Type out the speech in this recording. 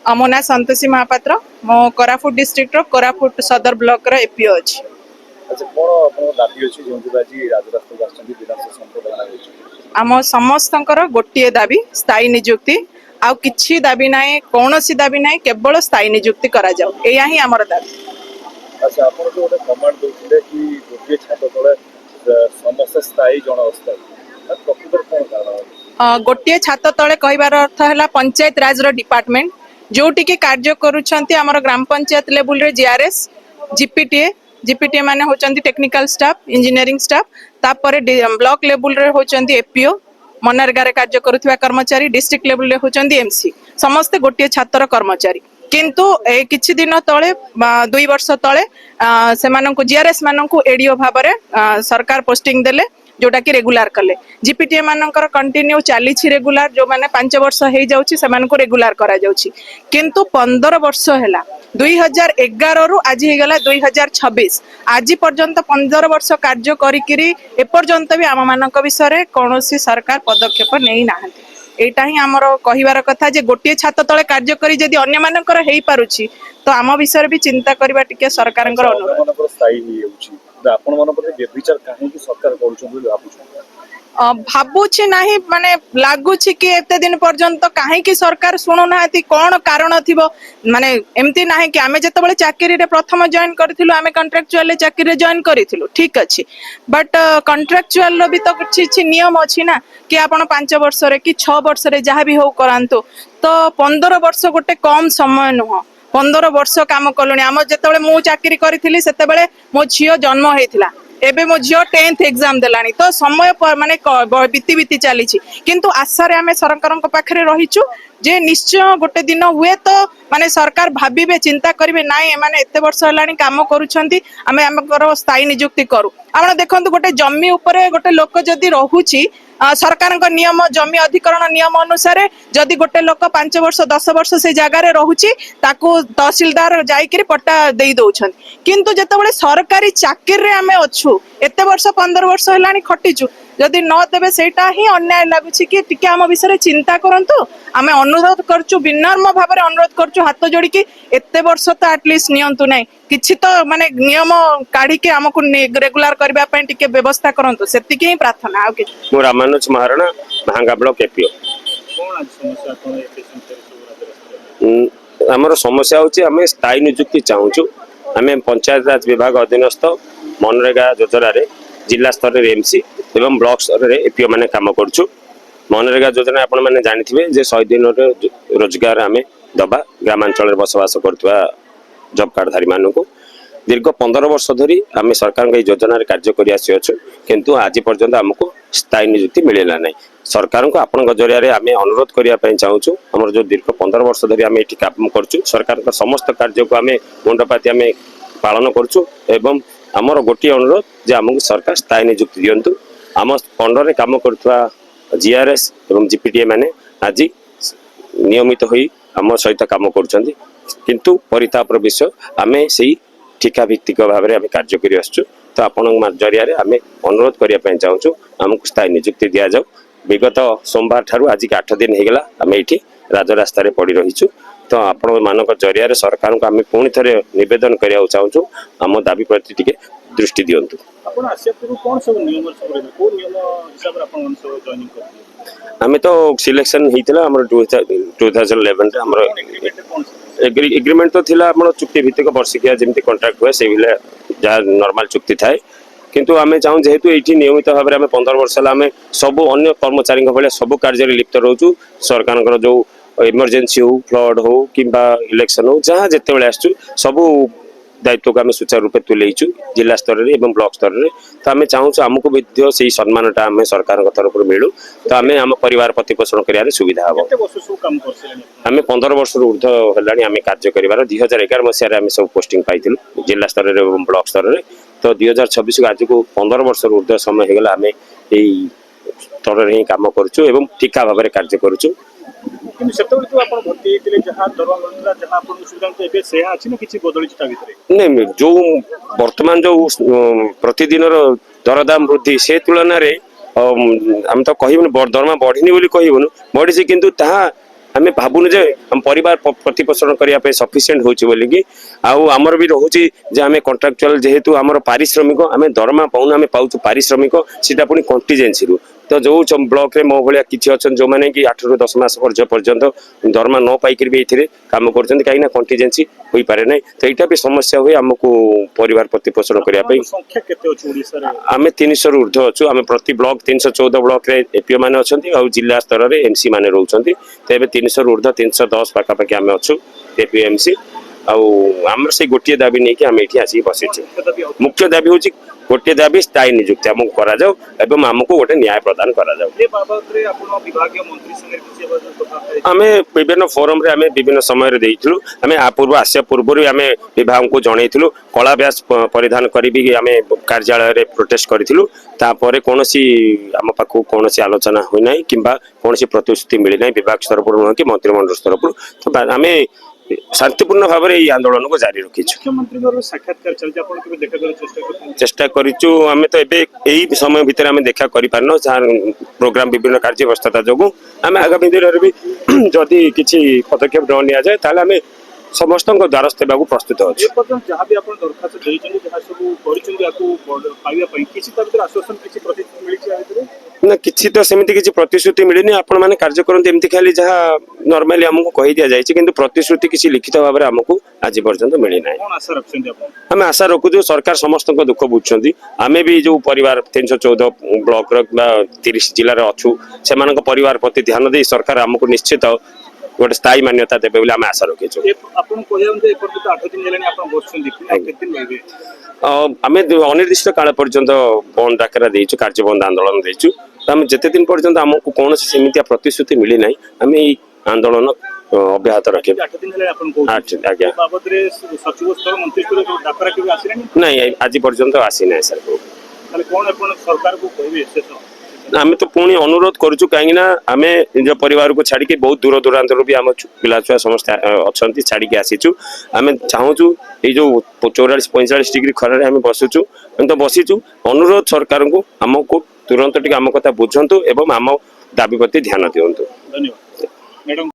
मो ना संतोषी महापात्र मो कोरापुट डिस्ट्रिक्ट रो कोरापुट सदर ब्लॉक रो एपीओ अछि। अच्छा कोन आपन दाबी अछि जोंति बाजी राजरास्ता आछन विधानसभा संसद होछि आम समस्तंकर गोटे दाबी स्थायी नियुक्ति आउ किछि दाबी नाय कौनसी दाबी नाय केवल स्थायी नियुक्ति करा जाऊ एया ही हमर दाबी। अच्छा आपन जो गोटे कमांड दोथिले कि गोटे छात्र तळे समस्त स्थायी जन अस्थायी प्रकृतर कोन कारण गोटे छात तले कहबार अर्थ है पंचायत राज डिपार्टमेंट जोटि की कार्य करुछंती हमर ग्राम पंचायत लेवल रे जीआरएस जीपीटीए माने होचंती टेक्निकल स्टाफ इंजीनियरिंग स्टाफ तापर ब्लॉक लेवल रे होचंती एपीओ मनरेगा रे कार्य करुवा कर्मचारी डिस्ट्रिक्ट लेवल रे होचंती एमसी समस्त गोटे छात्र कर्मचारी किंतु ए किछि दिन तळे 2 वर्ष तळे सेमानंकु जीआरएस मानंकु एडीओ भाबरे सरकार पोस्टिंग देले जोटा कि रेगुलर कले जीपीटीए मानकर कंटिन्यू चली रेगुलर जो माने 5 वर्ष हो जाउछि सेमानकु रेगुलर करा जाउछि किंतु 15 वर्ष हैला 2011 रु आज ही गला 2026 आज पर्यंत 15 वर्ष कार्य करिकिरी ए पर्यंत भी आम मानक विषय कौनसी सरकार पदक्षेप नहीं नाहंती एटा ही हमर कहिवार कथा जे गोटे छात तळे कार्य करी जदि अन्य मानकर हेई पारुछि तो आम विषय भी चिंता करबा टिके सरकारनकर अनुरोध मानकर स्थायी ही होछि आपन मन पर बेविचार काहे कि सरकार करूछन बोली भाबुछन भाबुछि नाही माने लागुछि कि एते दिन पर्यंत काहे कि सरकार सुनु नाहती कोन कारण थिबो माने एमती नाही कि आमे जतबेले चाकरी रे प्रथम जॉइन करथिलु आमे कॉन्ट्रैक्चुअल रे चाकरी रे जॉइन करिथिलु ठीक अछि बट कॉन्ट्रैक्चुअल रो भी तो किछि नियम अछि ना कि आपण 5 वर्ष रे कि 6 वर्ष रे जहा भी हो करांतो तो 15 वर्ष गोटे कम समय नुह 15 वर्ष काम कलुनी आम जतबेले मु चाकरी करिथिली सेतेबेले मो झियो जन्म हेतिला एबे मो झियो 10th एग्जाम देलानी तो समय माने बीती बीती चली किंतु आशा रे आमे सरकारक पाखरे रहिचु जे निश्चय गोटे दिन हुए तो माने सरकार भाबिबे चिंता करिवे नाइ माने एते वर्ष हलानी काम करूछंती आमे हमकर स्थायी नियुक्ति करू आपण देखंतु गोटे जमी ऊपर गोटे लोक जदी रहुची सरकार नियम जमी अधिकरण नियम अनुसार जदि गोटे लोक 5 वर्ष 10 वर्ष से जगार रहुची ताकू तहसीलदार जाइकिरी पट्टा देई दउछन किंतु जेतेबेले सरकारी चाकरी रे आमे अछु एते वर्ष 15 वर्ष हलानी खटिचु जदि न देबे सेटा ही अन्याय लागुची कि टिके आम विषय चिंता करंतु आमे अनुरोध करचु विनम्र भाबरे अनुरोध करचु हाथ जोड़ी कि एते वर्ष तो एटलिस्ट नियंतु नै किछि तो माने नियम काढी के हमकु रेगुलर करबा पय टिके व्यवस्था करंतु सेतिके ही प्रार्थना आ कि मो रामानुज महाराणा भांगा ब्लॉक एपीओ कोन आज समस्या कोन एप्लीकेशन हमर समस्या होची हमें स्थायी नियुक्ति चाहूछु हमें पंचायत राज विभाग अधीनस्थ मनरेगा योजना रे जिला स्तर रे एमसी एवं ब्लॉक स्तर रे एपीओ माने काम करछु मनरेगा योजना आपण माने जानिथिबे जे 100 दिन रे रोजगार हमें दबा ग्रामांचल रे बसवास करतवा जॉब कार्ड धारी मानकु दीर्घ 15 वर्ष धरी आम सरकार योजना कार्य कर किंतु आज पर्यंत आमको स्थायी नियुक्ति मिलला ना सरकार को आपण जरिया आम अनुरोध करने चाहूँ आम जो दीर्घ 15 वर्ष धरी आम ये काम कर सरकार समस्त कार्य को आम मुंडपाती आम पालन करुँ एवं आमर गोटे अनुरोध जे आमको सरकार स्थायी नियुक्ति दिंतु आम अंडर में कम कर जीआरएस एवं जीपीटीए माने आज नियमित हो आम सहित कम कर किंतु परितापर विषय आम से ठिका भित्तिक भाव में कार्य कर आसुँ तो आपण जरिया आम अनुरोध करने चाहूँ आमको स्थायी नियुक्ति दि जाऊ विगत सोमवार ठारू आज के 8 दिन होगा आम ये राजरास्तार पड़ रहीचु तो आपण मान जरिया सरकार को आम पुणी थे नवेदन करने चाहूँ आम दाबी प्रति टिके दृष्टि दिंतु आम तो सिलेक्शन होता 2011 एग्रीमेंट तो थिला हमर चुक्ति भित्तिक वर्षिकिया जमी कंट्राक्ट हुए से जहाँ नॉर्मल चुक्ति थाए किंतु आम चाहूँ जेहेतु ये नियमित भाव में 15 वर्ष आम सब अन्य कर्मचारी भाई सब कार्य लिप्त रोचु सरकार जो इमरजेंसी हो फ्लड हो कि इलेक्शन हो जहाँ जिते आसु सबू दायित्व को आम सुचारू रूपे तुलेचु जिला स्तर में और ब्लॉक स्तर में तो आम चाहूँ आमको से सम्मानटा आम सरकार तरफ मिलू तो आम आम परिवार प्रतिपोषण कर सुविधा हम आम 15 वर्ष ऊर्ध है आम कार्य कर 2011 मसीह आम सब पोस्टिंग पाई जिला स्तर में और ब्लॉक स्तर में तो 2026 को आज को 15 वर्ष ऊर्ध समय होगा आम यही स्तर में ही कम करुँ ठिका भाव में कार्य करुँ नहीं जो वर्तमान जो प्रतिदिन दरदाम वृद्धि से तुलन आम तो कहबन दरमा बढ़नी कहबन बढ़ी किंतु ताहा आम भावुनु जे हम परिवार प्रतिपोषण करने सफिसीयंट होगी आमर भी रोचे आम कंट्राक्चुअल जेहेतु आम पारिश्रमिक आम दरमा पाऊन आम पाऊँ पारिश्रमिक सीटा पुणी कंटीजेन्सी तो जो ब्लॉक रे मो भाया किसी अच्छा जो मैंने कि 8 ରୁ 10 मास पर्यंत दरमा न पाइक भी ये कम कर कहीं कंटीजेन्सी हो पारे ना तो यहाँ भी समस्या हुए आमको परिवार प्रतिपोषण करने संख्या केते अछि ओडिसा रे आम 300 रू ऊर्ध्व अच्छु आम प्रति ब्लॉक 314 ब्लॉक रे एपीओ मैंने अच्छा जिला स्तर में एमसी मैंने रोचे तो ये 300 रू ऊर्ध्व 310 पाखापाखि आम अच्छु एपीओ एमसी आम से गोटे दाबी नहीं कि आम ये आसिक बसीचे मुख्य दाबी हूँ गोटे दाबी स्थायी नियुक्ति आमको करा जाऊ एवं आमको गोटे न्याय प्रदान करा जाऊ ए बाबत रे आपण विभागीय मंत्री संगे किसी बात आम विभिन्न फोरम रे आम विभिन्न समय देइथिलु आम आ पूर्व आसिया पूर्व आम विभाग को जनइथिलु कला व्यास परिधान करी आम कार्यालय रे प्रोटेस्ट करिथिलु तापर कौन आम पाखु कौन आलोचना हुई ना कि कौन प्रतिश्रुति मिली ना विभाग स्तर पर नुह कि मंत्रिमंडल स्तर पर तो आम शांतिपूर्ण भाव में आंदोलन को जारी रखीचु मुख्यमंत्री साक्षात्कार चलते आपण के देखा कर चेष्टा करिचु आम तो एई समय भितर आम देखा करि पारनो प्रोग्राम विभिन्न कार्य व्यस्तता जोगु आम आगामी दिन में भी जदि किछि पदक्षेप न निया जाए ताले आम समस्त द्वारस्थ होगा प्रस्तुत अच्छे जहाँ भी आपण दरखास्त देइछन जहाँ सब करिछन याकू पाइबा पई किछि त भीतर आश्वासन किछि प्रतिश्रुति मिलिछि आ भीतर ना किसी तो सेमती किसी प्रतिश्रुति मिलनी आपण मैंने कार्य करते एमती खाली जहाँ नॉर्मली हमको कही दि जाए किंतु प्रतिश्रुति किसी लिखित भाव में आमको आज पर्यंत मिली ना कोन आशा रखछन आपण आम आशा रखुचु सरकार समस्त दुख बुझुंट आम भी जो परिवार 314 ब्लॉक 30 जिले में अच्छु से परिवार प्रति ध्यान दे सरकार आमको निश्चित गोटे स्थायी मान्यता देवे बोली आम आशा रखीचु आपण कहया जे एपर्यंत 8 दिन हेलानी आपण बसछन केते दिन रहबे आम अनिर्दिष्ट काल पर्यंत बंद डाकरा देइछु कार्य बंद आंदोलन देइछु आम जिते दिन पर्यंत आमको कौन सेमितिया प्रतिश्रुति मिली ना आम आंदोलन अब्याहत रखे 8 दिन हेलानी आपण कहू आज्ञा बाबत रे सचिव स्तर मंत्री स्तर डाकरा के आसिलानी नहीं आज पर्यंत आसी ना सर ताले कोन आपण सरकार को कहबे शेष आम तो पुणी अनुरोध करुचु कहीं आम निज परिवार को छाड़ी बहुत दूर दूरांत भी आम पिला छुआ समस्त अच्छा छाड़ी आसीचु आम चाहूँ ये जो 44-45 डिग्री खरारे आम बसुचु तो बसीचु अनुरोध सरकार को आमको तुरंत टिके आम कथा बुझंतु एवं आम दाबी प्रति ध्यान दिंतु धन्यवाद मैडम।